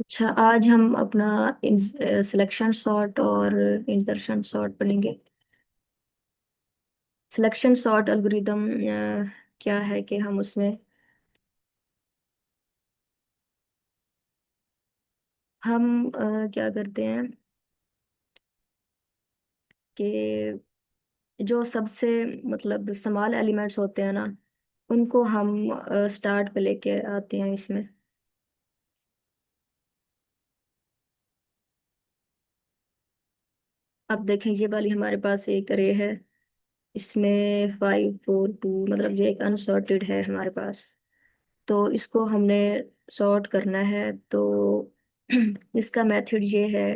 अच्छा, आज हम अपना सिलेक्शन सॉर्ट और इंसर्शन सॉर्ट पढ़ेंगे। सिलेक्शन सॉर्ट एल्गोरिदम क्या है कि हम उसमें क्या करते हैं कि जो सबसे मतलब स्मॉल एलिमेंट्स होते हैं ना, उनको हम स्टार्ट पे लेके आते हैं इसमें। अब देखें, ये वाली हमारे पास एक अरे है। इसमें 5 4 2, मतलब ये एक अनसॉर्टेड है हमारे पास। तो इसको हमने सॉर्ट करना है। तो इसका मेथड ये है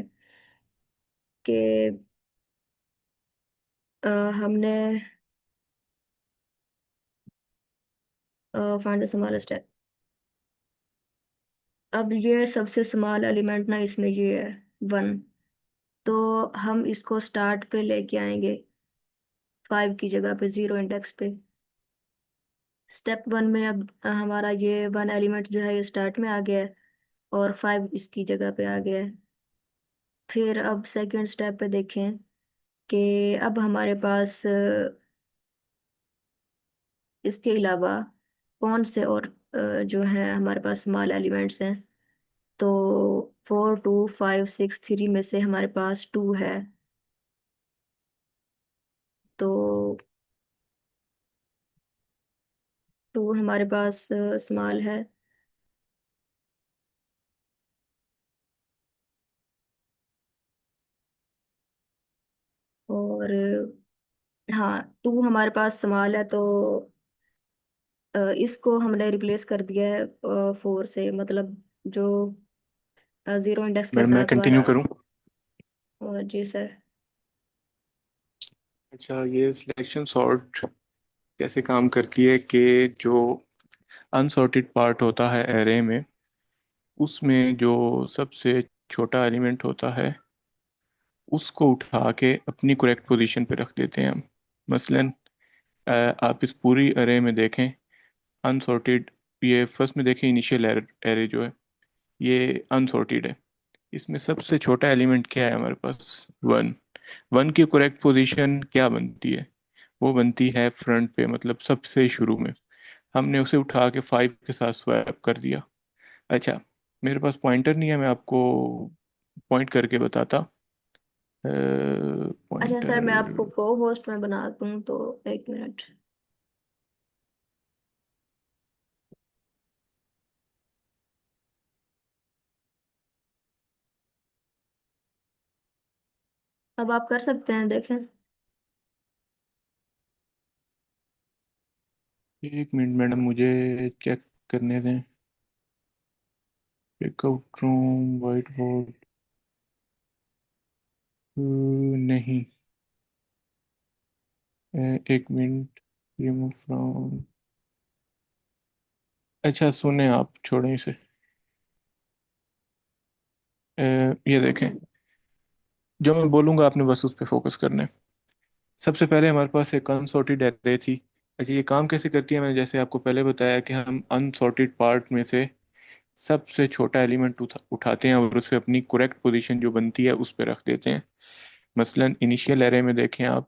कि हमने फाइंड द स्मॉलेस्ट। अब ये सबसे स्मॉल एलिमेंट ना इसमें ये है 1। तो हम इसको स्टार्ट पे लेके आएंगे, 5 की जगह पे 0 इंडेक्स पे। स्टेप 1 में अब हमारा ये 1 एलिमेंट जो है ये स्टार्ट में आ गया है, और 5 इसकी जगह पे आ गया है। फिर अब सेकंड स्टेप पे देखें कि अब हमारे पास इसके अलावा कौन से और जो है हमारे पास स्मॉल एलिमेंट्स हैं। तो 4 2 5 6 3 में से हमारे पास 2 है। तो 2 हमारे पास स्मॉल है। और हाँ, 2 हमारे पास स्मॉल है। तो इसको हमने रिप्लेस कर दिया है 4 से, मतलब जो 0 इंडेक्स के मैडम मैं साथ कंटिन्यू वाला। करूं। और जी सर। अच्छा, ये सिलेक्शन सॉर्ट कैसे काम करती है कि जो अनसॉर्टेड पार्ट होता है एरे में, उसमें जो सबसे छोटा एलिमेंट होता है उसको उठा के अपनी करेक्ट पोजीशन पे रख देते हैं हम। मसलन आप इस पूरी एरे में देखें अनसॉर्टेड, ये फर्स्ट में देखें इनिशियल एरे जो है ये अनसॉर्टेड है। इसमें सबसे छोटा एलिमेंट क्या है हमारे पास? 1। 1 की करेक्ट पोजीशन क्या बनती है? वो बनती है फ्रंट पे, मतलब सबसे शुरू में। हमने उसे उठा के 5 के साथ स्वैप कर दिया। अच्छा, मेरे पास पॉइंटर नहीं है, मैं आपको पॉइंट करके बताता। अच्छा सर, पॉइंटर। मैं आपको को होस्ट में बना दूं तो 1 मिनट। अब आप कर सकते हैं, देखें। एक मिनट मैडम, मुझे चेक करने दें। Checkout room, white board. नहीं। एक मिनट। Remove from. अच्छा सुने, आप छोड़ें इसे। ये देखें, जो मैं बोलूँगा आपने बस उस पर फोकस करना है। सबसे पहले हमारे पास एक अनसॉर्टेड एरे थी। अच्छा, ये काम कैसे करती है? मैंने जैसे आपको पहले बताया कि हम अनसॉर्टेड पार्ट में से सबसे छोटा एलिमेंट उठाते हैं और उसे अपनी करेक्ट पोजीशन जो बनती है उस पर रख देते हैं। मसलन इनिशियल एरे में देखें आप,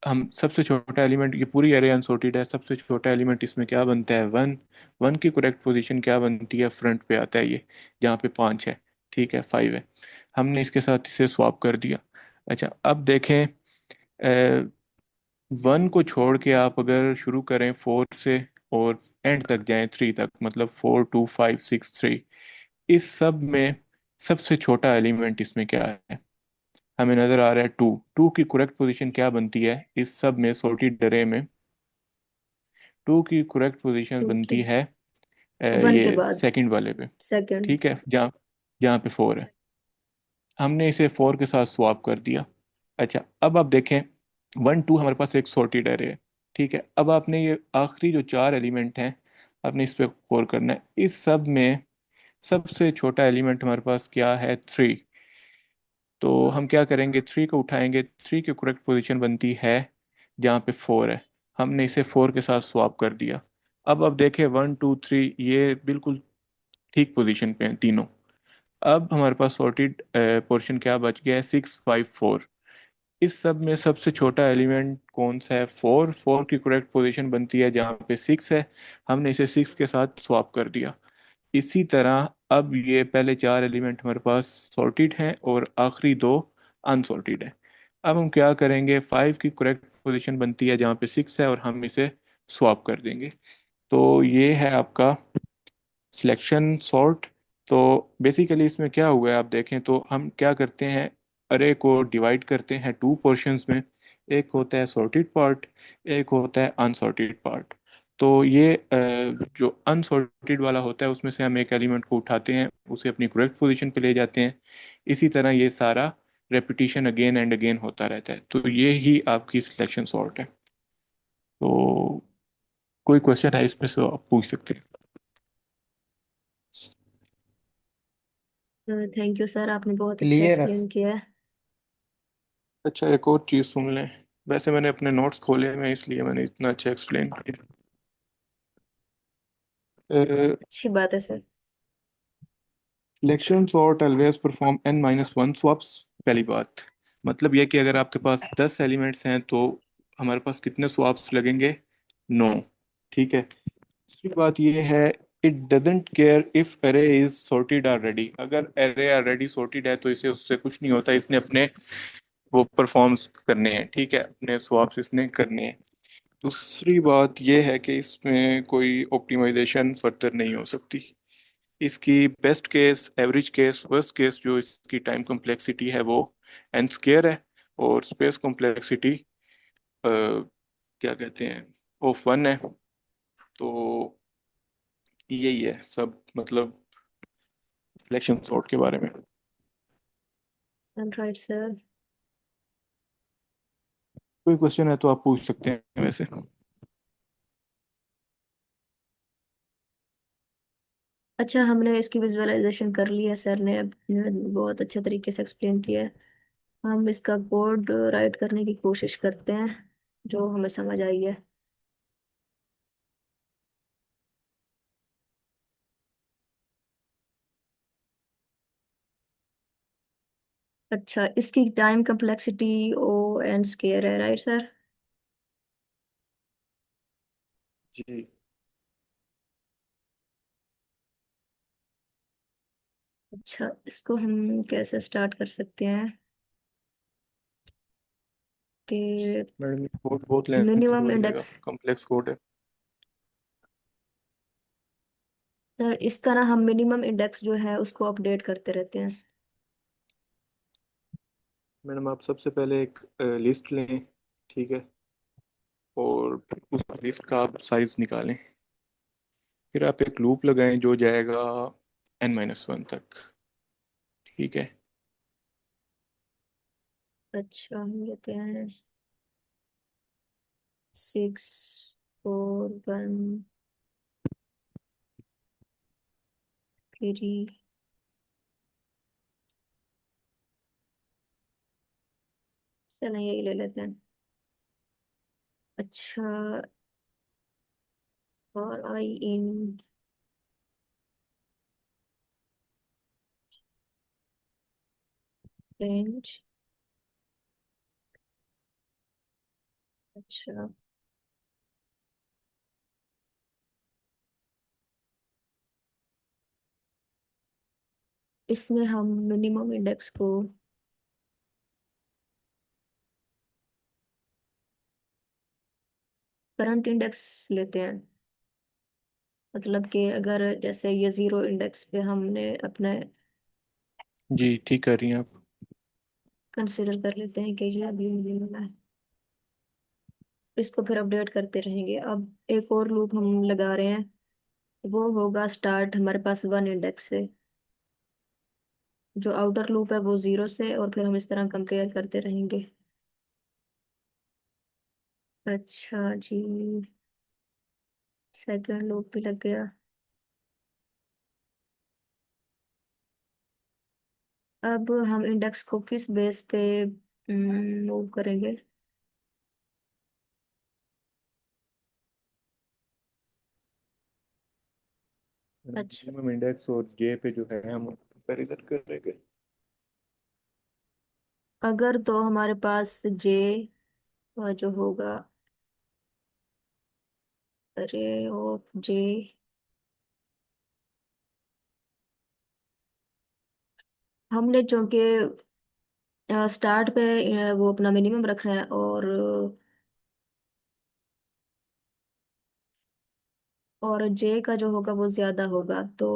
हम सबसे छोटा एलिमेंट, ये पूरी एरे अनसॉर्टेड है, सबसे छोटा एलिमेंट इसमें क्या बनता है? 1। 1 की करेक्ट पोजीशन क्या बनती है? फ्रंट पे आता है ये, जहाँ पे 5 है। ठीक है, 5 है। हमने इसके साथ इसे स्वैप कर दिया। अच्छा, अब देखें, 1 को छोड़ के आप अगर शुरू करें 4 से और एंड तक जाएं 3 तक, मतलब 4 2 5 6 3, इस सब में सबसे छोटा एलिमेंट इसमें क्या है? हमें नजर आ रहा है 2। 2 की करेक्ट पोजीशन क्या बनती है इस सब में? सॉर्टेड अरे में 2 की करेक्ट पोजीशन ओके। बनती है 1 के ये बाद सेकंड वाले पे। सेकंड। ठीक है, जहाँ जहाँ पे 4 है, हमने इसे 4 के साथ स्वैप कर दिया। अच्छा, अब आप देखें 1 2 हमारे पास एक सॉर्टेड एरे है। ठीक है, अब आपने ये आखिरी जो 4 एलिमेंट हैं, आपने इस पे गौर करना है। इस सब में सबसे छोटा एलिमेंट हमारे पास क्या है? 3। तो हम क्या करेंगे? 3 को उठाएंगे, 3 की करेक्ट पोजीशन बनती है जहाँ पे 4 है। हमने इसे 4 के साथ स्वैप कर दिया। अब देखें 1 2 3, ये बिल्कुल ठीक पोजीशन पे हैं तीनों। अब हमारे पास सॉर्टेड पोर्शन क्या बच गया है, 6 5 4। इस सब में सबसे छोटा एलिमेंट कौन सा है, 4। 4 की करेक्ट पोजीशन बनती है जहाँ पे 6 है, हमने इसे 6 के साथ स्वैप कर दिया। इसी तरह अब ये पहले 4 एलिमेंट हमारे पास सॉर्टेड हैं और आखिरी दो अनसॉर्टेड हैं। अब हम क्या करेंगे, 5 की करेक्ट पोजीशन बनती है जहाँ पे 6 है और हम इसे स्वैप कर देंगे। तो ये है आपका सिलेक्शन सॉर्ट। तो बेसिकली इसमें क्या हुआ है, आप देखें तो हम क्या करते हैं, अरे को डिवाइड करते हैं टू पोर्शंस में। एक होता है सॉर्टेड पार्ट, एक होता है अनसॉर्टेड पार्ट। तो ये जो अनसॉर्टेड वाला होता है उसमें से हम एक एलिमेंट को उठाते हैं, उसे अपनी करेक्ट पोजीशन पे ले जाते हैं। इसी तरह ये सारा रेपिटेशन अगेन एंड अगेन होता रहता है। तो ये ही आपकी सिलेक्शन सॉर्ट है। तो कोई क्वेश्चन है इसमें से आप पूछ सकते हैं। थैंक यू सर, आपने बहुत अच्छा क्लियर है। एक्सप्लेन किया है। अच्छा, एक और चीज़ सुन लें। वैसे मैंने अपने नोट्स खोले हैं इसलिए मैंने इतना अच्छा एक्सप्लेन किया। अच्छी बात है sir. Selection sort always perform n-1 swaps. पहली बात मतलब यह कि अगर आपके पास 10 एलिमेंट्स हैं तो हमारे पास कितने स्वैप्स लगेंगे, 9। ठीक है। दूसरी बात यह है, इट डजेंट केयर इफ अरे इज सॉर्टेड ऑलरेडी। अगर अरे ऑलरेडी सॉर्टेड है तो इसे उससे कुछ नहीं होता, इसने अपने वो परफॉर्म्स करने हैं। ठीक है, अपने स्वैप्स इसने करने हैं। दूसरी बात यह है कि इसमें कोई ऑप्टिमाइजेशन फर्दर नहीं हो सकती। इसकी best case, average case, worst case जो इसकी टाइम कॉम्प्लेक्सिटी है वो एन स्केयर है। और स्पेस कॉम्प्लेक्सिटी क्या कहते हैं, ऑफ 1 है। तो यही है सब, मतलब सिलेक्शन सॉर्ट के बारे में। Right sir. कोई क्वेश्चन है तो आप पूछ सकते हैं वैसे। अच्छा, हमने इसकी विजुअलाइजेशन कर ली है, सर ने अब बहुत अच्छे तरीके से एक्सप्लेन किया है। हम इसका कोड राइट करने की कोशिश करते हैं, जो हमें समझ आई है। अच्छा, इसकी time complexity O N square है, राइट सर? जी। अच्छा, इसको हम कैसे स्टार्ट कर सकते हैं कि मैडम कोड बहुत लेंथी मिनिमम हो जाएगा, इंडेक्स। कॉम्प्लेक्स कोड है। सर, इसका ना हम मिनिमम इंडेक्स जो है उसको अपडेट करते रहते हैं। मैडम आप सबसे पहले एक लिस्ट लें। ठीक है। और उस लिस्ट का आप साइज निकालें। फिर आप एक लूप लगाएं जो जाएगा n-1 तक। ठीक है। अच्छा, हम लेते हैं 6 4 1 3। चलो यही ले लेते हैं। अच्छा, और आई इन रेंज। अच्छा, इसमें हम मिनिमम इंडेक्स को करंट इंडेक्स लेते हैं। मतलब कि अगर जैसे ये 0 इंडेक्स पे हमने अपने जी ठीक कर रही हैं आप। कंसिडर कर लेते हैं कि ये अभी मिनिमम है। इसको फिर अपडेट करते रहेंगे। अब एक और लूप हम लगा रहे हैं, वो होगा स्टार्ट हमारे पास 1 इंडेक्स से। जो आउटर लूप है वो 0 से, और फिर हम इस तरह कंपेयर करते रहेंगे। अच्छा जी, सेकंड लूप भी लग गया। अब हम इंडेक्स को किस बेस पे मूव करेंगे? अच्छा, मिनिमम इंडेक्स और जे पे जो है हम कंपेरिजन करेंगे। अगर तो हमारे पास जे जो होगा, अरे ऑफ जे, हमने चूंकि स्टार्ट पे वो अपना मिनिमम रखना है, और जे का जो होगा वो ज्यादा होगा, तो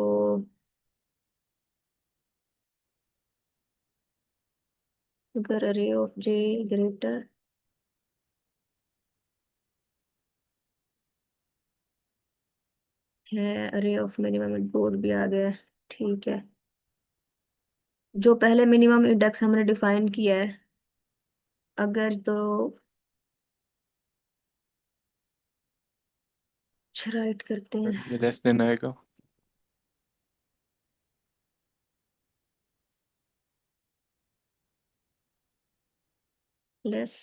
अगर अरे ऑफ जे ग्रेटर है अरे ऑफ मिनिमम, बोर्ड भी आ गया है, ठीक है। जो पहले मिनिमम इंडेक्स हमने डिफाइन किया है, अगर तो राइट करते हैं, लेस देन आएगा। लेस,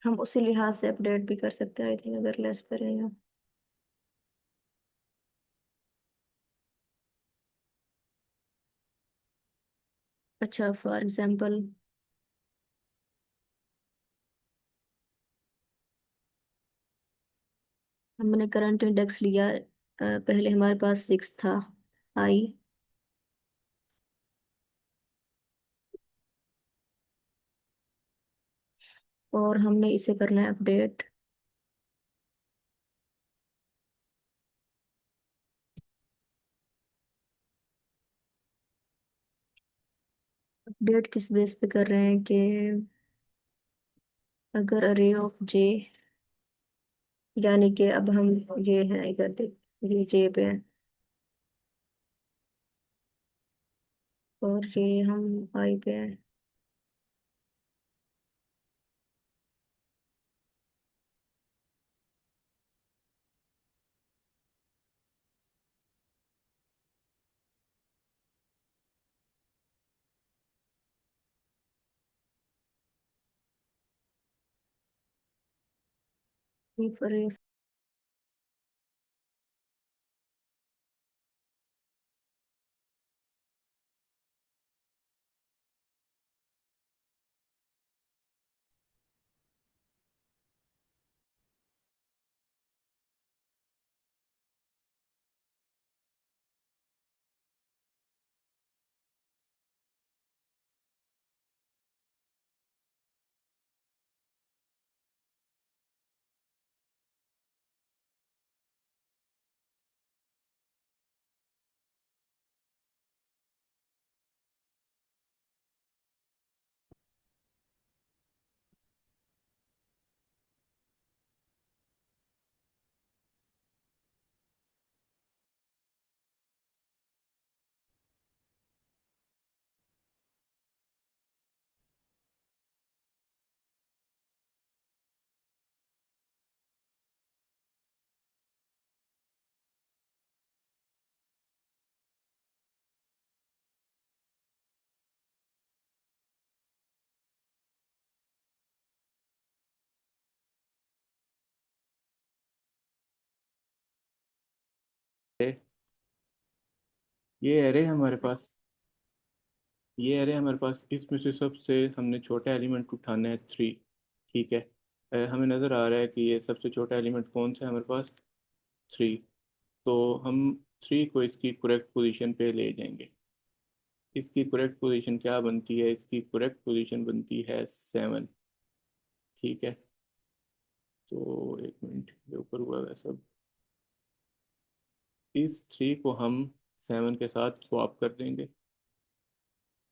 हम उसी लिहाज से अपडेट भी कर सकते हैं आई थिंक, अगर लेस करेंगे। अच्छा, फॉर एग्जांपल हमने करंट इंडेक्स लिया, पहले हमारे पास 6 था आई, और हमने इसे करना है अपडेट। अपडेट किस बेस पे कर रहे हैं कि अगर अरे ऑफ जे, यानी कि अब हम ये है इधर देख, ये जे पे है, और ये हम आई पे है। पर ये एरे हमारे पास ये एरे हमारे पास इसमें से सबसे हमने छोटा एलिमेंट उठाना है 3। ठीक है। हमें नज़र आ रहा है कि ये सबसे छोटा एलिमेंट कौन सा है हमारे पास, 3। तो हम 3 को इसकी करेक्ट पोजीशन पे ले जाएंगे। इसकी करेक्ट पोजीशन क्या बनती है, इसकी करेक्ट पोजीशन बनती है 7। ठीक है। तो एक मिनट, ये ऊपर हुआ है सब। इस 3 को हम 7 के साथ स्वैप कर देंगे,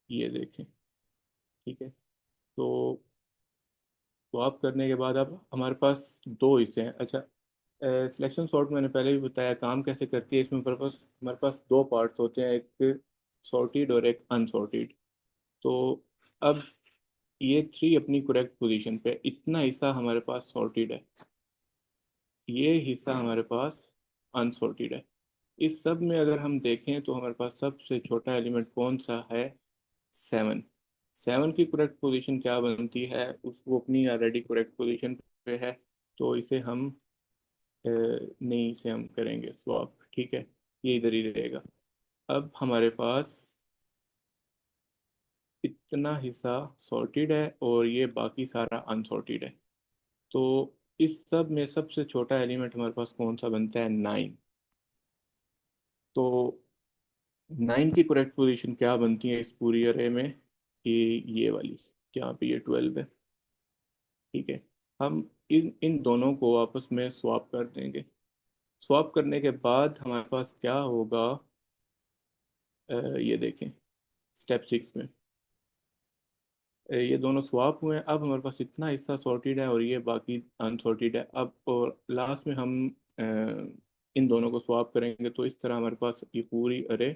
ये देखें। ठीक है। तो स्वैप करने के बाद अब हमारे पास दो हिस्से हैं। अच्छा, सिलेक्शन सॉर्ट मैंने पहले भी बताया काम कैसे करती है। इसमें हमारे पास दो पार्ट्स होते हैं, एक सॉर्टेड और एक अनसॉर्टेड। तो अब ये 3 अपनी करेक्ट पोजीशन पे, इतना हिस्सा हमारे पास सॉर्टेड है, ये हिस्सा हमारे पास अनसॉर्टेड है। इस सब में अगर हम देखें तो हमारे पास सबसे छोटा एलिमेंट कौन सा है, 7। 7 की करेक्ट पोजीशन क्या बनती है, उसको अपनी ऑलरेडी करेक्ट पोजीशन पे है, तो इसे हम नहीं, इसे हम करेंगे स्वैप। ठीक है, ये इधर ही रहेगा। अब हमारे पास इतना हिस्सा सॉर्टेड है और ये बाकी सारा अनसॉर्टेड है। तो इस सब में सबसे छोटा एलिमेंट हमारे पास कौन सा बनता है? 9। तो 9 की करेक्ट पोजीशन क्या बनती है इस पूरी अरे में? ये वाली, जहाँ पे ये 12 है। ठीक है, हम इन इन दोनों को आपस में स्वैप कर देंगे। स्वैप करने के बाद हमारे पास क्या होगा? ये देखें, स्टेप 6 में ये दोनों स्वैप हुए हैं। अब हमारे पास इतना हिस्सा सॉर्टेड है और ये बाकी अनसॉर्टेड है। अब और लास्ट में हम अ, इन दोनों को स्वैप करेंगे तो इस तरह हमारे पास ये पूरी अरे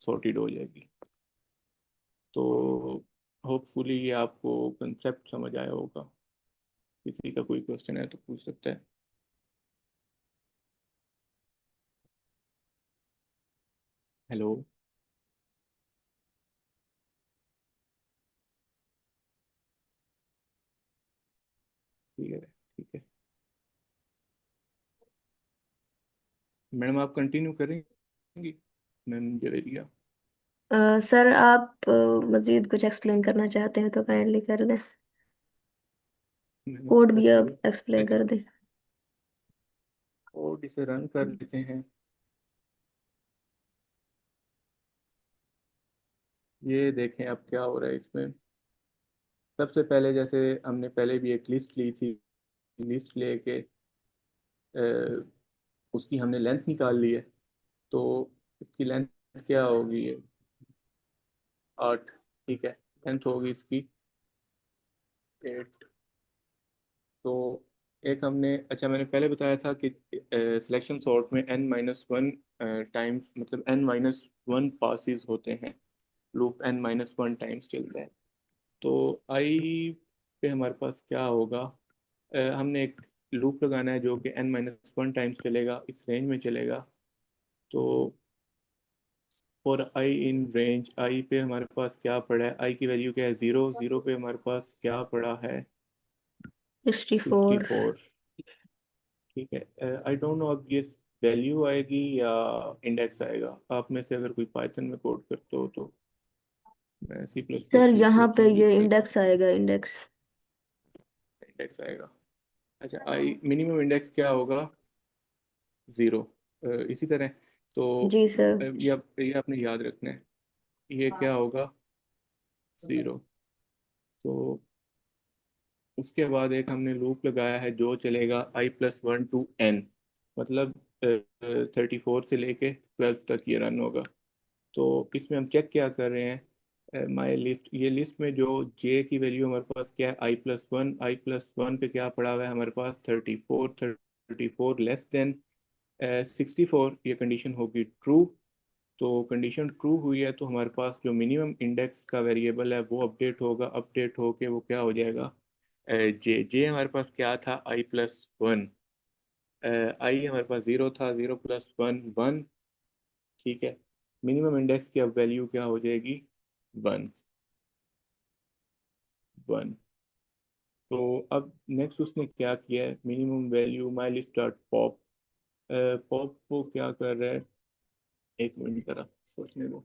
सॉर्टेड हो जाएगी। तो होपफुली ये आपको कंसेप्ट समझ आया होगा। किसी का कोई क्वेश्चन है तो पूछ सकता है। हेलो। ठीक है, ठीक है। मैडम आप कंटिन्यू करेंगी? मैम जवेरिया। सर आप मजीद कुछ एक्सप्लेन करना चाहते हैं तो काइंडली कर दें। मैंने कोड कहा भी तो आप एक्सप्लेन कर दें। कोड इसे रन कर लेते हैं। ये देखें अब क्या हो रहा है इसमें। सबसे पहले जैसे हमने पहले भी एक लिस्ट ली थी, लिस्ट लेके उसकी हमने लेंथ निकाल ली है। तो इसकी लेंथ क्या होगी? ये 8। ठीक है, लेंथ होगी इसकी 8। तो एक हमने, अच्छा मैंने पहले बताया था कि सिलेक्शन सॉर्ट में n-1 टाइम्स, मतलब n-1 पासिस होते हैं। लूप n-1 टाइम्स चलता है। तो आई पे हमारे पास क्या होगा? हमने एक लूप लगाना है जो कि n-1 टाइम्स चलेगा, इस रेंज में चलेगा। तो फॉर आई इन रेंज, आई पे हमारे पास क्या पड़ा है? आई की वैल्यू क्या है? 0। 0 पे हमारे पास क्या पड़ा है? 64। 64। ठीक है, आई डोंट नो अब ये वैल्यू आएगी या इंडेक्स आएगा। आप में से अगर कोई पाइथन में कोड करते हो तो। मैं C plus plus sir use यहाँ करता पे हूँ ये इसलिए इंडेक्स आएगा, इंडेक्स। इंडेक्स आएगा। अच्छा, आई मिनिमम इंडेक्स क्या होगा? 0। इसी तरह। तो जी सर। ये आपने याद रखना है। ये क्या होगा? 0। तो उसके बाद एक हमने लूप लगाया है जो चलेगा i+1 to n, मतलब 34 से लेके 12 तक ये रन होगा। तो इसमें हम चेक क्या कर रहे हैं? माई लिस्ट, ये लिस्ट में जो जे की वैल्यू हमारे पास क्या है? i+1। i+1 पे क्या पड़ा हुआ है हमारे पास? 34। 34 लेस देन 64, ये कंडीशन होगी ट्रू। तो कंडीशन ट्रू हुई है तो हमारे पास जो मिनिमम इंडेक्स का वेरिएबल है वो अपडेट होगा। अपडेट होके वो क्या हो जाएगा? जे जे हमारे पास क्या था? i+1। आई हमारे पास 0 था। 0+1 1। ठीक है, मिनिमम इंडेक्स की अब वैल्यू क्या हो जाएगी? 1। 1। तो अब नेक्स्ट उसने क्या किया है? Minimum value my list dot pop. Pop को क्या कर रहा है? एक मिनट जरा सोचने दो।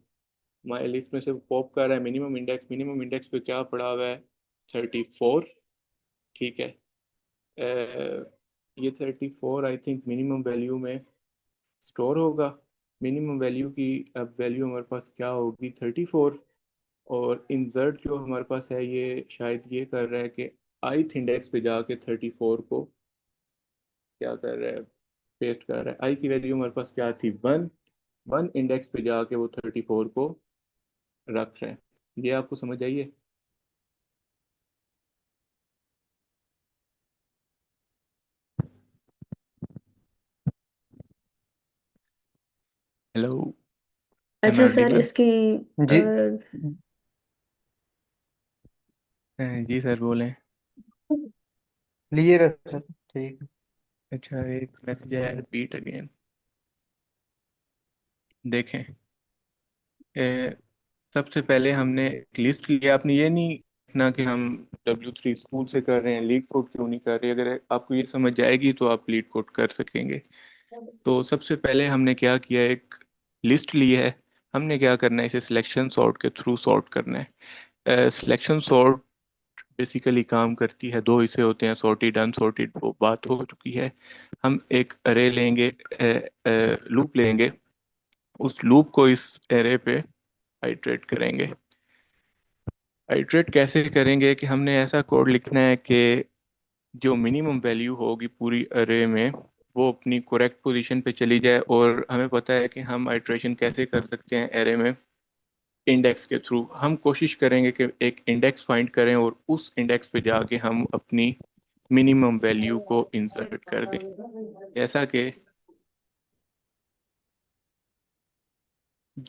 माई लिस्ट में से पॉप कर रहा है मिनिमम इंडेक्स। मिनिमम इंडेक्स पे क्या पड़ा हुआ है? 34। ठीक है, ये 34 आई थिंक मिनिमम वैल्यू में स्टोर होगा। मिनिमम वैल्यू की अब वैल्यू हमारे पास क्या होगी? 34। और इंसर्ट जो हमारे पास है ये शायद ये कर रहा है कि ith इंडेक्स पे जाके 34 को क्या कर रहा है? पेस्ट कर रहा है। आई की वैल्यू हमारे पास क्या थी? 1। 1 इंडेक्स पे जाके वो 34 को रख रहे हैं। ये आपको समझ आइए? हेलो, एम अच्छा आई सर ऑडिबल? इसकी जी जी सर बोलें। लीजिएगा सर। ठीक है। अच्छा, एक मैसेज आया, रिपीट अगेन। देखें, ए, सबसे पहले हमने एक लिस्ट लिया। आपने ये नहीं देखना कि हम W3 स्कूल से कर रहे हैं, लीड कोड क्यों नहीं कर रहे। अगर आपको ये समझ जाएगी तो आप लीड कोड कर सकेंगे। तो सबसे पहले हमने क्या किया, एक लिस्ट ली है। हमने क्या करना है, इसे सिलेक्शन सॉर्ट के थ्रू सॉर्ट करना है। सिलेक्शन सॉर्ट बेसिकली काम करती है, दो हिस्से होते हैं, सॉर्टेड अनसॉर्टेड, वो बात हो चुकी है। हम एक अरे लेंगे, लूप लेंगे, उस लूप को इस एरे पे आइटरेट करेंगे। आइटरेट कैसे करेंगे कि हमने ऐसा कोड लिखना है कि जो मिनिमम वैल्यू होगी पूरी अरे में वो अपनी करेक्ट पोजीशन पे चली जाए। और हमें पता है कि हम आइटरेशन कैसे कर सकते हैं एरे में, इंडेक्स के थ्रू। हम कोशिश करेंगे कि एक इंडेक्स फाइंड करें और उस इंडेक्स पे जाके हम अपनी मिनिमम वैल्यू को इंसर्ट कर दें। जैसा कि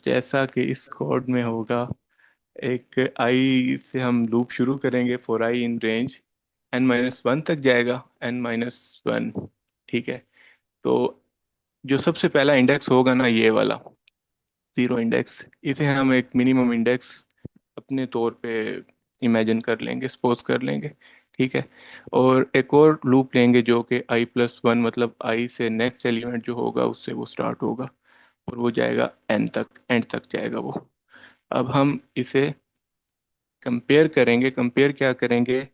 जैसा कि इस कोड में होगा, एक आई से हम लूप शुरू करेंगे, for I in range n-1 तक जाएगा, n-1। ठीक है। तो जो सबसे पहला इंडेक्स होगा ना, ये वाला जीरो इंडेक्स, इसे हम एक मिनिमम इंडेक्स अपने तौर पे इमेजिन कर लेंगे, सपोज कर लेंगे। ठीक है। और एक और लूप लेंगे जो कि i+1, मतलब आई से नेक्स्ट एलिमेंट जो होगा उससे वो स्टार्ट होगा और वो जाएगा n तक, एंड तक जाएगा वो। अब हम इसे कंपेयर करेंगे। कंपेयर क्या करेंगे,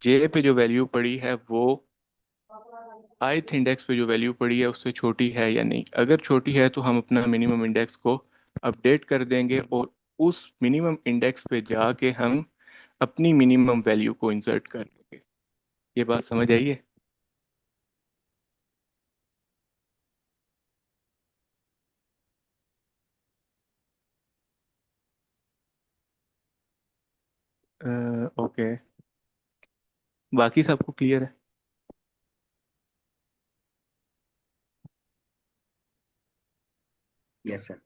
जे पे जो वैल्यू पड़ी है वो ith इंडेक्स पे जो वैल्यू पड़ी है उससे छोटी है या नहीं। अगर छोटी है तो हम अपना मिनिमम इंडेक्स को अपडेट कर देंगे और उस मिनिमम इंडेक्स पे जाके हम अपनी मिनिमम वैल्यू को इंसर्ट कर लेंगे। ये बात समझ आई है? ओके, बाकी सबको क्लियर है? Yes sir.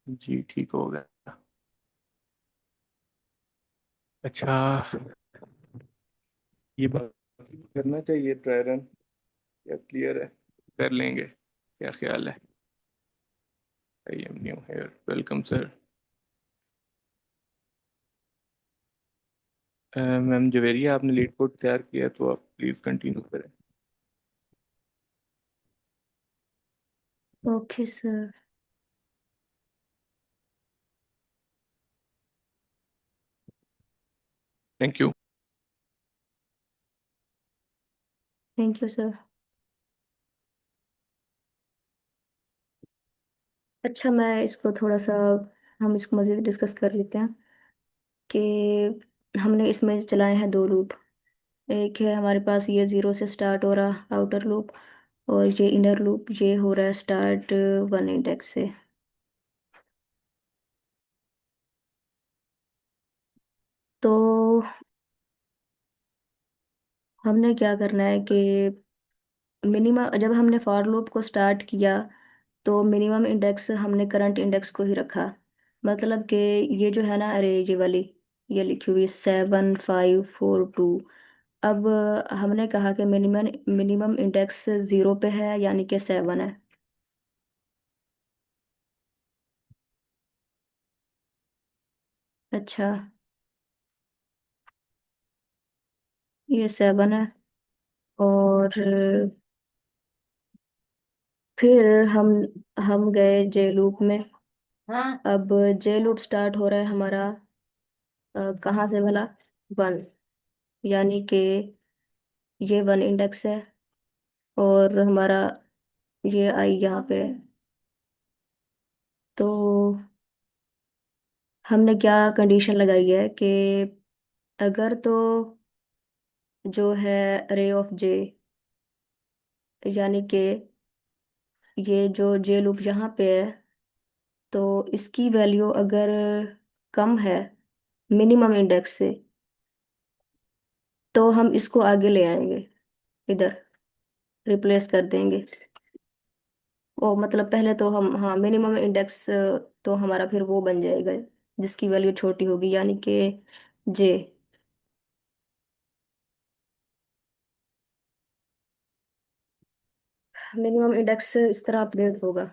जी, ठीक हो गया। अच्छा, ये बात करना चाहिए ट्राई रन, या क्लियर है? कर लेंगे, क्या ख्याल है? I am new here, welcome sir. Ma'am Javeria, आपने लीड कोड तैयार किया तो आप प्लीज़ कंटिन्यू करें। Okay sir. Thank you. Thank you sir. अच्छा, मैं इसको थोड़ा सा, हम इसको मज़ीद डिस्कस कर लेते हैं कि हमने इसमें चलाए हैं दो लूप। एक है हमारे पास ये जीरो से स्टार्ट हो रहा आउटर लूप, और ये इनर लूप ये हो रहा है स्टार्ट वन इंडेक्स से। तो हमने क्या करना है कि मिनिमम, जब हमने फॉर लूप को स्टार्ट किया तो मिनिमम इंडेक्स हमने करंट इंडेक्स को ही रखा। मतलब कि ये जो है ना, अरे ये वाली, ये लिखी हुई 7 5 4 2। अब हमने कहा कि मिनिमम मिनिमम इंडेक्स जीरो पे है, यानी कि 7 है। अच्छा, ये 7 है। और फिर हम गए जे लूप में। हाँ, अब जे लूप स्टार्ट हो रहा है हमारा कहाँ से भला? 1, यानी कि ये 1 इंडेक्स है, और हमारा ये आई यहाँ पे है। तो हमने क्या कंडीशन लगाई है कि अगर तो जो है रे ऑफ जे, यानी कि ये जो जे लूप यहाँ पे है, तो इसकी वैल्यू अगर कम है मिनिमम इंडेक्स से, तो हम इसको आगे ले आएंगे, इधर रिप्लेस कर देंगे। ओ मतलब पहले तो हम, हाँ, मिनिमम इंडेक्स तो हमारा फिर वो बन जाएगा जिसकी वैल्यू छोटी होगी, यानी कि जे। मिनिमम इंडेक्स इस तरह अपडेट होगा।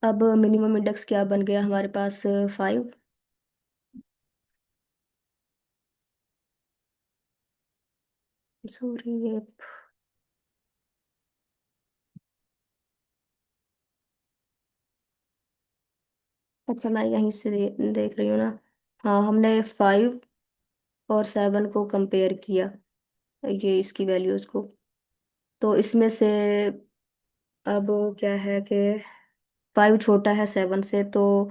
अब मिनिमम इंडेक्स क्या बन गया हमारे पास? 5। सॉरी, ये अच्छा, मैं यहीं से देख रही हूँ ना। हाँ, हमने 5 और 7 को कंपेयर किया, ये इसकी वैल्यूज को। तो इसमें से अब क्या है कि 5 छोटा है 7 से, तो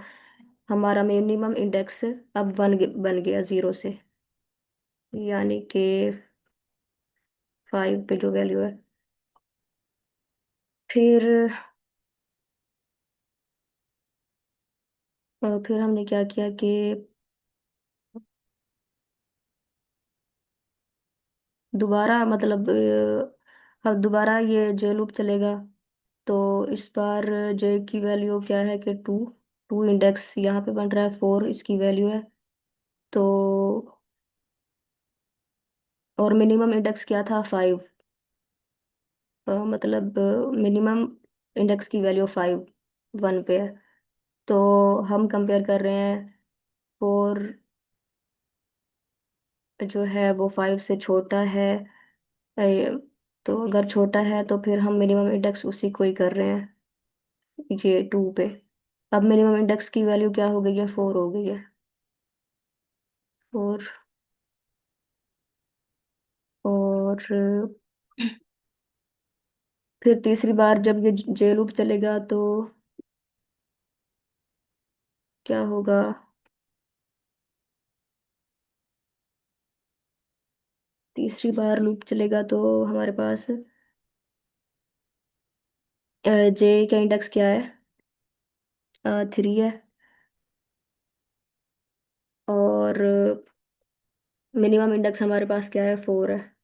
हमारा मिनिमम इंडेक्स अब 1 बन गया 0 से, यानी कि 5 पे जो वैल्यू है। फिर फिर हमने क्या किया कि दोबारा मतलब अब दोबारा ये जे लूप चलेगा। तो इस बार जे की वैल्यू क्या है कि 2। 2 इंडेक्स यहाँ पे बन रहा है, 4 इसकी वैल्यू है। तो और मिनिमम इंडेक्स क्या था, 5। मतलब मिनिमम इंडेक्स की वैल्यू 5 1 पे है। तो हम कंपेयर कर रहे हैं 4 जो है वो 5 से छोटा है। तो अगर छोटा है तो फिर हम मिनिमम इंडेक्स उसी को ही कर रहे हैं, ये 2 पे। अब मिनिमम इंडेक्स की वैल्यू क्या हो गई है, 4 हो गई है। 4। और फिर तीसरी बार जब ये जे लूप चलेगा तो क्या होगा। तीसरी बार लूप चलेगा तो हमारे पास जे का इंडेक्स क्या है, 3 है। और मिनिमम इंडेक्स हमारे पास क्या है, 4 है।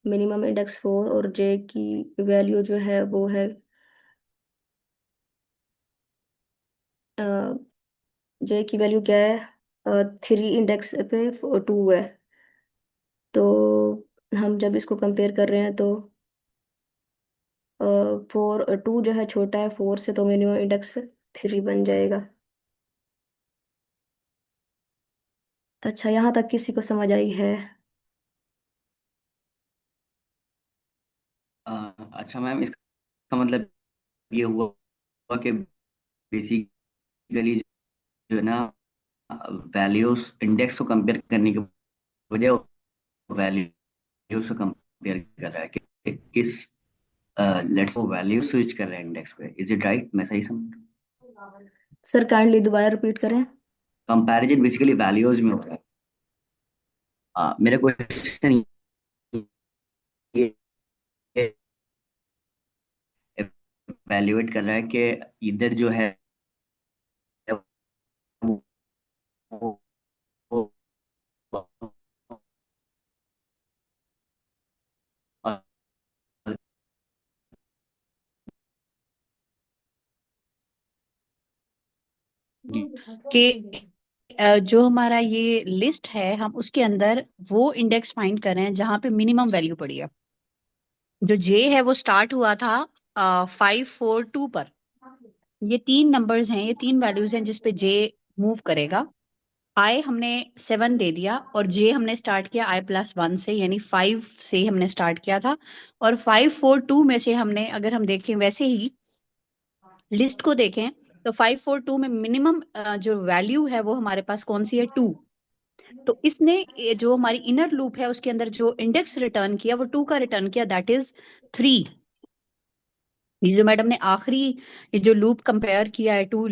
मिनिमम इंडेक्स 4 और जे की वैल्यू जो है वो है, जे की वैल्यू क्या है, 3 इंडेक्स पे 2 है। तो हम जब इसको कंपेयर कर रहे हैं तो 2 जो है छोटा है 4 से, तो मिनिमम इंडेक्स 3 बन जाएगा। अच्छा, यहाँ तक किसी को समझ आई है? अच्छा मैम, इसका मतलब ये हुआ कि बेसिकली जो है ना, वैल्यूज इंडेक्स को कंपेयर करने के बजाय वैल्यूज को कंपेयर कर रहा है कि इस लेट्स को वैल्यू स्विच कर रहे हैं इंडेक्स पे। Is it right? मैं सही समझ? सर काइंडली दोबारा रिपीट करें। कंपैरिजन बेसिकली वैल्यूज में हो रहा है। मेरा क्वेश्चन ये इवैल्यूएट कर रहा है कि इधर जो है वो, वो, वो, कि जो हमारा ये लिस्ट है हम उसके अंदर वो इंडेक्स फाइंड कर रहे हैं जहां पे मिनिमम वैल्यू पड़ी है। जो जे है वो स्टार्ट हुआ था 542 पर। ये 3 नंबर्स हैं, ये 3 वैल्यूज हैं जिसपे जे मूव करेगा। आई हमने 7 दे दिया और जे हमने स्टार्ट किया i+1 से, यानी 5 से हमने स्टार्ट किया था। और 542 में से हमने, अगर हम देखें वैसे ही लिस्ट को देखें, तो 542 में मिनिमम जो वैल्यू है वो हमारे पास कौन सी है, 2। तो इसने जो हमारी इनर लूप है उसके अंदर जो इंडेक्स रिटर्न किया वो 2 का रिटर्न किया, दैट इज 3। ये जो मैडम ने आखिरी ये जो लूप कंपेयर किया है 2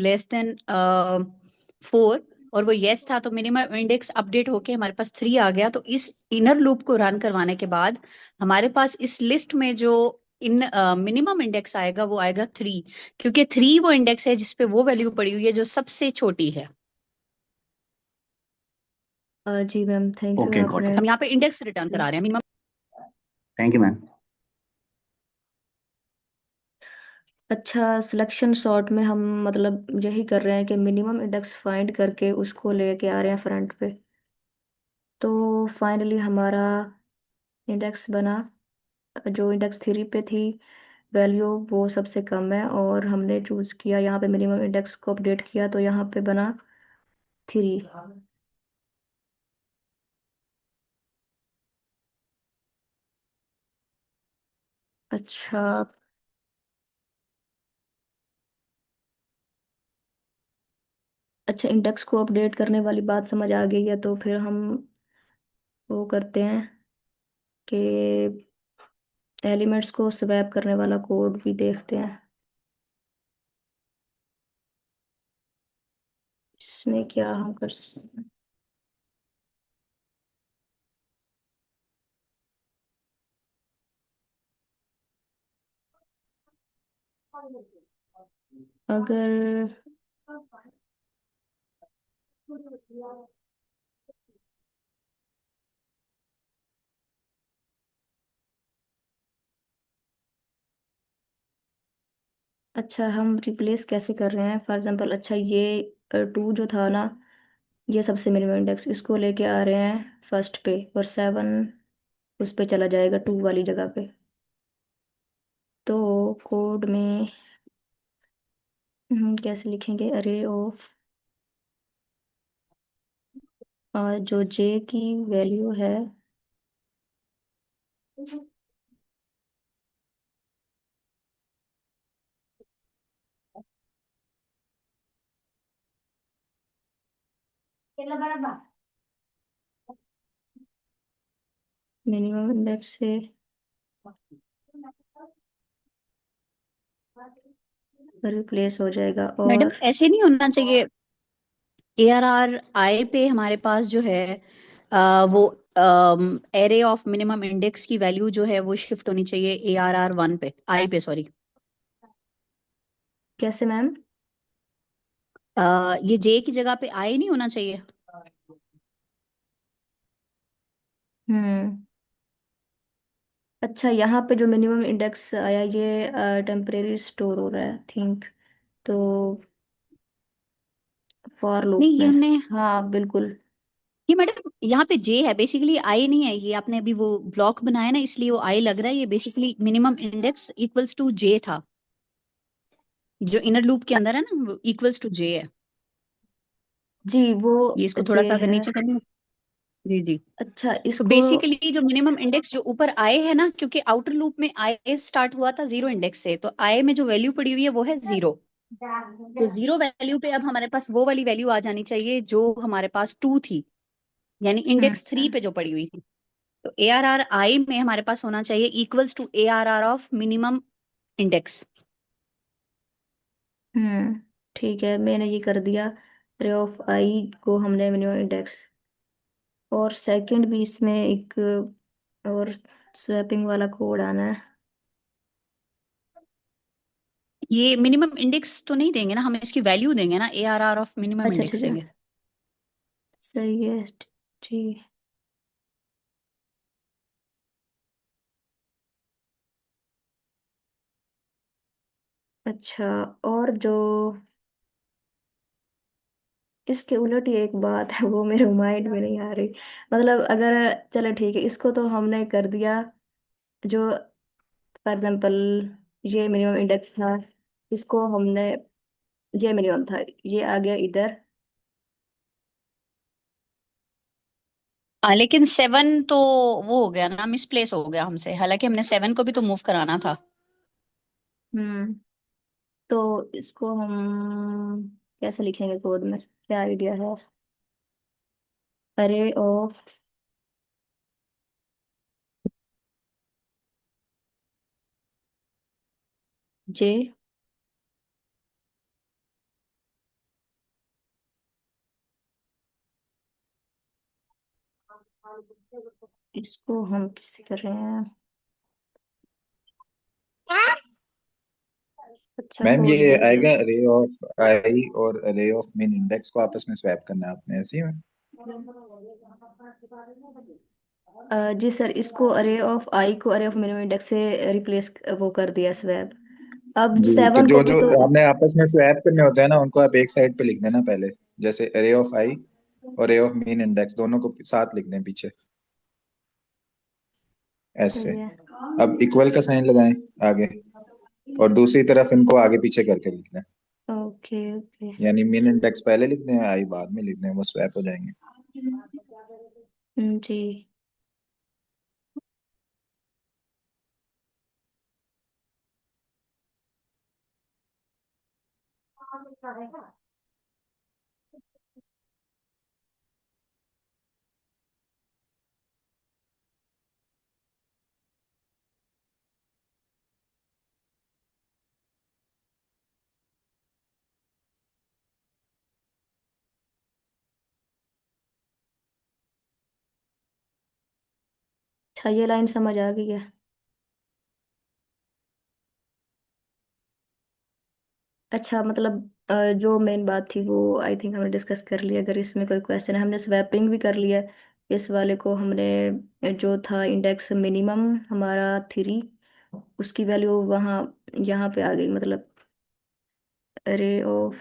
<4 और वो येस था, तो मिनिमम इंडेक्स अपडेट होके हमारे पास 3 आ गया। तो इस इनर लूप को रन करवाने के बाद हमारे पास इस लिस्ट में जो इन मिनिमम इंडेक्स आएगा वो आएगा 3, क्योंकि 3 वो इंडेक्स है जिसपे वो वैल्यू पड़ी हुई है जो सबसे छोटी है। जी ma'am, thank you okay got आपने। इट। हम यहाँ पे इंडेक्स रिटर्न करा रहे हैं मिनिमम। Thank you ma'am. अच्छा, सिलेक्शन सॉर्ट में हम मतलब यही कर रहे हैं कि मिनिमम इंडेक्स फाइंड करके उसको लेके आ रहे हैं फ्रंट पे। तो फाइनली हमारा इंडेक्स बना, जो इंडेक्स 3 पे थी वैल्यू वो सबसे कम है, और हमने चूज किया यहाँ पे मिनिमम इंडेक्स को अपडेट किया तो यहाँ पे बना 3। अच्छा, अच्छा, इंडेक्स को अपडेट करने वाली बात समझ आ गई है, तो फिर हम वो करते हैं कि एलिमेंट्स को स्वैप करने वाला कोड भी देखते हैं। इसमें क्या हम कर सकते हैं? अगर अच्छा, हम रिप्लेस कैसे कर रहे हैं? फॉर एग्जांपल, अच्छा ये 2 जो था ना, ये सबसे मिनिमम इंडेक्स, इसको लेके आ रहे हैं फर्स्ट पे, और 7 उस पे चला जाएगा 2 वाली जगह पे। तो कोड में कैसे लिखेंगे? अरे ऑफ जो जे की वैल्यू है, मिनिमम इंडेक्स से रिप्लेस हो जाएगा। मैडम और ऐसे नहीं होना चाहिए, ARR I पे हमारे पास जो है वो एरे ऑफ मिनिमम इंडेक्स की वैल्यू जो है वो शिफ्ट होनी चाहिए ARR1 पे, I पे सॉरी। कैसे मैम? ये J की जगह पे I नहीं होना चाहिए? हम्म अच्छा, यहाँ पे जो मिनिमम इंडेक्स आया, ये टेम्परेरी स्टोर हो रहा है थिंक, तो फॉर लूप नहीं ये में। हमने, हाँ बिल्कुल। ये मैडम यहाँ पे J है, बेसिकली I नहीं है। ये आपने अभी वो ब्लॉक बनाया ना, इसलिए वो I लग रहा है। ये basically minimum index equals to J था, जो इनर लूप के अंदर है ना, वो इक्वल्स टू J है। जी वो ये इसको थोड़ा जे सा अगर है। नीचे कर लूं। जी जी। अच्छा, तो इसको बेसिकली जो मिनिमम इंडेक्स जो ऊपर आए है ना, क्योंकि आउटर लूप में आई स्टार्ट हुआ था 0 इंडेक्स से, तो आई में जो वैल्यू पड़ी हुई है वो है 0। तो 0 वैल्यू पे अब हमारे पास वो वाली वैल्यू आ जानी चाहिए जो हमारे पास 2 थी, यानी हम्म इंडेक्स 3 पे जो पड़ी हुई थी। तो ARR I में हमारे पास होना चाहिए equals to ARR of minimum index. ठीक है, मैंने ये कर दिया। रे ऑफ आई को हमने मिनिमम इंडेक्स, और सेकंड भी इसमें एक और स्वैपिंग वाला कोड आना है। ये मिनिमम इंडेक्स तो नहीं देंगे ना, हम इसकी वैल्यू देंगे ना, ARR ऑफ मिनिमम अच्छा अच्छा इंडेक्स अच्छा, देंगे। सही है। जी। अच्छा, और जो इसके उलट ही एक बात है, वो मेरे माइंड में नहीं आ रही। मतलब अगर, चलो ठीक है, इसको तो हमने कर दिया। जो फॉर एग्जाम्पल ये मिनिमम इंडेक्स था, इसको हमने, ये मिनिमम था, ये आ गया इधर। लेकिन 7 तो वो हो गया ना, मिसप्लेस हो गया हमसे, हालांकि हमने 7 को भी तो मूव कराना था। हम्म तो इसको हम कैसे लिखेंगे कोड में? क्या आइडिया है? अरे ऑफ जे, इसको हम किससे कर रहे हैं? अच्छा, मैम कोड ये दे दिया। आएगा रे ऑफ आई और रे ऑफ मेन इंडेक्स को आपस में स्वैप करना है आपने, ऐसे ही में। जी सर, इसको अरे ऑफ आई को अरे ऑफ मिनिमम इंडेक्स से रिप्लेस वो कर दिया स्वैप। अब जी, तो 7 को जो भी जो तो। आपने आपस में स्वैप करने होते हैं ना, उनको आप एक साइड पे लिख देना पहले। जैसे रे ऑफ आई और रे ऑफ मेन इंडेक्स दोनों को साथ लिख दें पीछे, ऐसे। सही है। अब इक्वल का साइन लगाएं आगे, और दूसरी तरफ इनको आगे पीछे करके लिख दें। Okay okay. यानी मेन इंडेक्स पहले लिख दें, आई बाद में लिख दें, वो स्वैप हो जाएंगे। जी। अच्छा, ये लाइन समझ आ गई है। अच्छा, मतलब जो मेन बात थी वो आई थिंक हमने डिस्कस कर लिया। अगर इसमें कोई क्वेश्चन है, हमने स्वैपिंग भी कर लिया है। इस वाले को हमने जो था इंडेक्स मिनिमम हमारा 3, उसकी वैल्यू वहाँ यहाँ पे आ गई, मतलब अरे ऑफ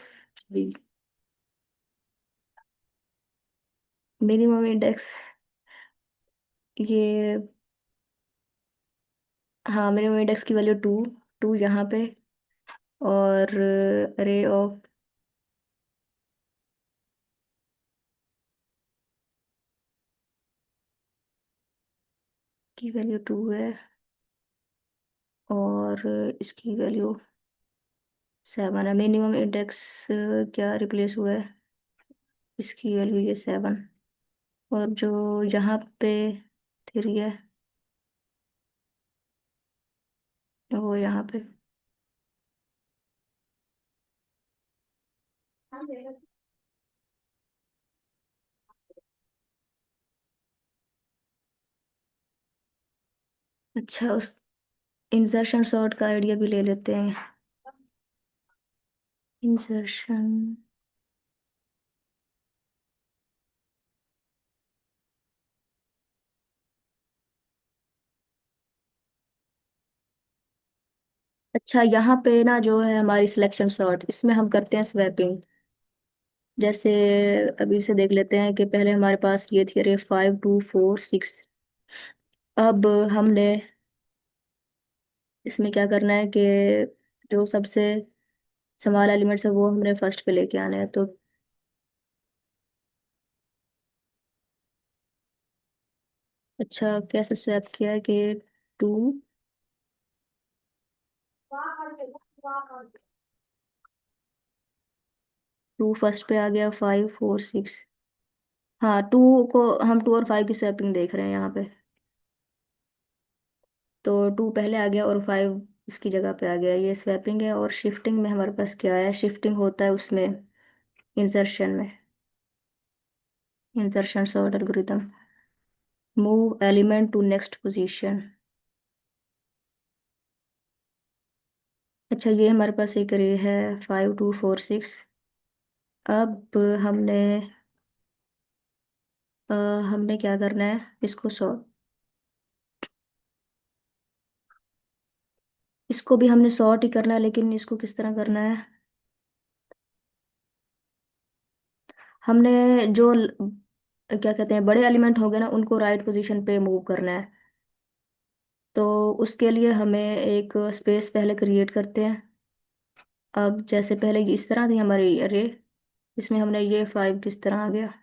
मिनिमम इंडेक्स, ये हाँ मिनिमम इंडेक्स की वैल्यू 2, 2 यहाँ पे। और अरे ऑफ की वैल्यू 2 है, और इसकी वैल्यू 7 है। मिनिमम इंडेक्स क्या रिप्लेस हुआ है, इसकी वैल्यू ये 7, और जो यहाँ पे 3 है वो यहाँ पे। अच्छा, उस इंसर्शन सॉर्ट का आइडिया भी ले लेते हैं। इंसर्शन, अच्छा यहाँ पे ना जो है हमारी सिलेक्शन सॉर्ट, इसमें हम करते हैं स्वैपिंग। जैसे अभी से देख लेते हैं कि पहले हमारे पास ये थी अरे 5 2 4 6। अब हमने इसमें क्या करना है कि जो सबसे स्मॉल एलिमेंट्स है वो हमने फर्स्ट पे लेके आना है। तो अच्छा, कैसे स्वैप किया है कि 2, 2 फर्स्ट पे आ गया, 5 4 6। हाँ, 2 को हम 2 और 5 की स्वैपिंग देख रहे हैं यहाँ पे। तो 2 पहले आ गया और 5 उसकी जगह पे आ गया, ये स्वैपिंग है। और शिफ्टिंग में हमारे पास क्या है, शिफ्टिंग होता है उसमें इंसर्शन में, insertion sort algorithm, move element to next position. अच्छा, ये हमारे पास एक रे है 5 2 4 6। अब हमने हमने क्या करना है, इसको सॉर्ट, इसको भी हमने सॉर्ट ही करना है, लेकिन इसको किस तरह करना है। हमने जो क्या कहते हैं बड़े एलिमेंट हो गए ना, उनको राइट पोजीशन पे मूव करना है। तो उसके लिए हमें एक स्पेस पहले क्रिएट करते हैं। अब जैसे पहले इस तरह थी हमारी अरे, इसमें हमने ये 5 किस तरह आ गया।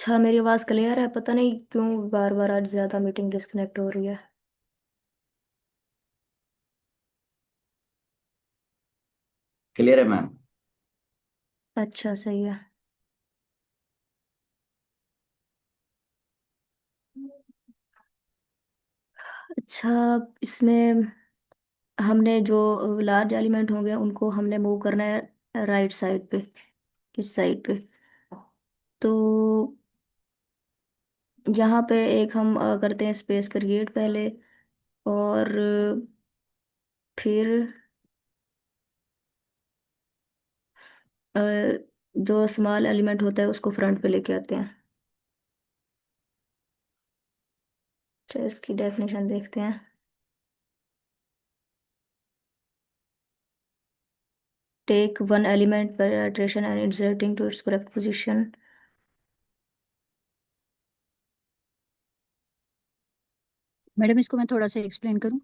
अच्छा, मेरी आवाज़ क्लियर है? पता नहीं क्यों बार बार आज ज़्यादा मीटिंग डिस्कनेक्ट हो रही है। क्लियर है मैम। अच्छा, सही है। अच्छा, इसमें हमने जो लार्ज एलिमेंट होंगे उनको हमने मूव करना है राइट साइड पे, इस साइड पे। तो यहाँ पे एक हम करते हैं स्पेस क्रिएट पहले, और फिर अ, जो स्मॉल एलिमेंट होता है उसको फ्रंट पे लेके आते हैं। अच्छा, इसकी डेफिनेशन देखते हैं। take one element per iteration and inserting to its correct position. Madam इसको मैं थोड़ा सा एक्सप्लेन करूं।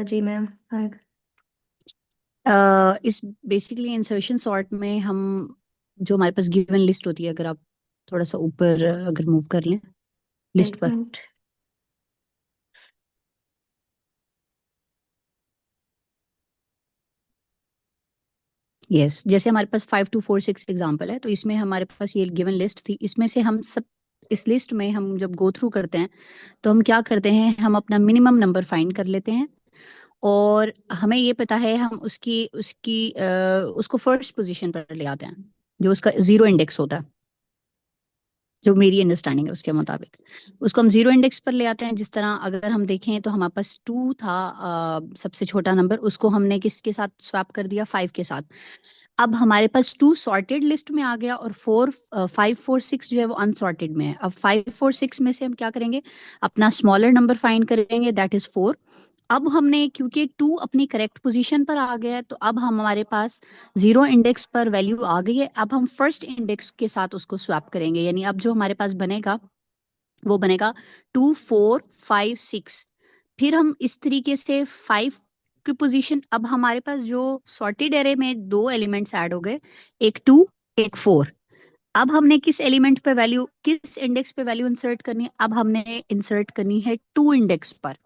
जी मैम। इस बेसिकली इंसर्शन सॉर्ट में हम जो हमारे पास गिवन लिस्ट होती है, अगर आप थोड़ा सा ऊपर अगर मूव कर लें लिस्ट एक पर, मिनट। यस जैसे हमारे पास 5246 एग्जांपल है, तो इसमें हमारे पास ये गिवन लिस्ट थी। इसमें से हम सब इस लिस्ट में हम जब गो थ्रू करते हैं तो हम क्या करते हैं, हम अपना मिनिमम नंबर फाइंड कर लेते हैं और हमें ये पता है हम उसकी उसकी उसको फर्स्ट पोजीशन पर ले आते हैं जो उसका जीरो इंडेक्स होता है। जो मेरी अंडरस्टैंडिंग है उसके मुताबिक उसको हम जीरो इंडेक्स पर ले आते हैं। जिस तरह अगर हम देखें तो हमारे पास 2 था, सबसे छोटा नंबर, उसको हमने किसके साथ स्वैप कर दिया, 5 के साथ। अब हमारे पास 2 सॉर्टेड लिस्ट में आ गया और 5 4 6 जो है वो अनसॉर्टेड में है। अब 5 4 6 में से हम क्या करेंगे, अपना स्मॉलर नंबर फाइंड करेंगे, दैट इज 4। अब हमने क्योंकि 2 अपनी करेक्ट पोजीशन पर आ गया है, तो अब हमारे पास जीरो इंडेक्स पर वैल्यू आ गई है। अब हम फर्स्ट इंडेक्स के साथ उसको स्वैप करेंगे, यानी अब जो हमारे पास बनेगा वो बनेगा 2 4 5 6। फिर हम इस तरीके से 5 की पोजीशन, अब हमारे पास जो सॉर्टेड एरे में 2 एलिमेंट्स ऐड हो गए, एक 2 एक 4। अब हमने किस एलिमेंट पे वैल्यू, किस इंडेक्स पे वैल्यू इंसर्ट करनी है, अब हमने इंसर्ट करनी है 2 इंडेक्स पर।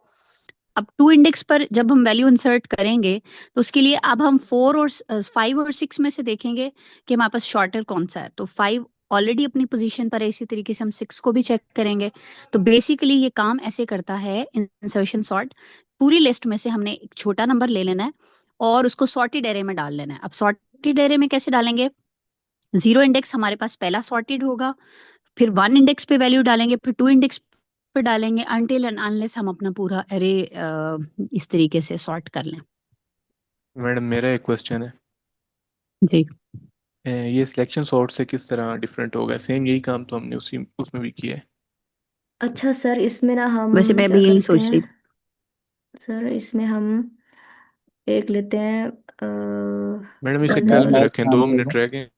अब 2 इंडेक्स पर जब हम वैल्यू इंसर्ट करेंगे तो उसके लिए अब हम 4 और 5 और 6 में से देखेंगे कि हमारे पास शॉर्टर कौन सा है। तो 5 ऑलरेडी अपनी पोजीशन पर है, इसी तरीके से हम 6 को भी चेक करेंगे। तो बेसिकली ये काम ऐसे करता है इंसर्शन सॉर्ट। पूरी लिस्ट में से हमने एक छोटा नंबर ले लेना है और उसको सॉर्टेड एरे में डाल लेना है। अब सॉर्टेड एरे में कैसे डालेंगे, जीरो इंडेक्स हमारे पास पहला सॉर्टेड होगा, फिर 1 इंडेक्स पे वैल्यू डालेंगे, फिर 2 इंडेक्स पे डालेंगे, अनटिल एंड अनलेस हम अपना पूरा एरे इस तरीके से सॉर्ट कर लें। मैडम मेरा एक क्वेश्चन है, जी ये सिलेक्शन सॉर्ट से किस तरह डिफरेंट होगा? सेम यही काम तो हमने उसी उसमें भी किया है। अच्छा सर, इसमें ना वैसे हम मैं क्या भी यही करते सोच हैं, रही थी। सर इसमें हम एक लेते हैं मैडम इसे मैं कल डजन। में मैं रखें, इसका 2 आंसर दूं? मिनट रह गए।